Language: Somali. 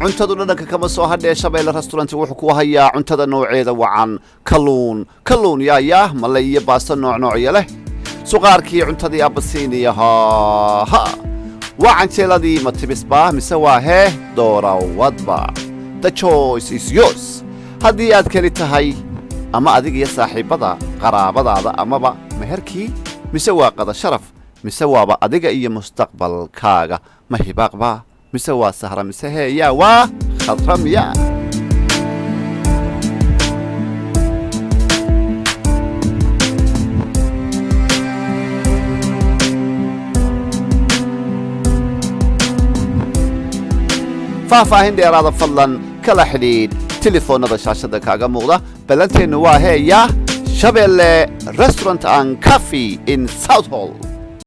cuntaduna dhanka kama soo hadhee Shabeelle restaurant wuxuu ku hayaa cuntada nooceeda wacan kalluun yaa malay iyo baasto noocyo leh suqaarkii cuntadii abasiiniya ha wacan jeeladii matibisba mise waa hee doorawadba the choice is yours haddii aad keli tahay ama adiga iyo saaxiibada qaraabadaada amaba meherkii mise waa qada sharaf mise waaba adiga iyo mustaqbalkaaga ma hibaaqba mise waa sahra mise heeyaa waa khadramya faahfaahin dheeraada fadlan kala xidhiidh telefoonada shaashada kaaga muuqda ballanteenu waa heeyaa Shabeelle Restaurant and Cafe in South Hall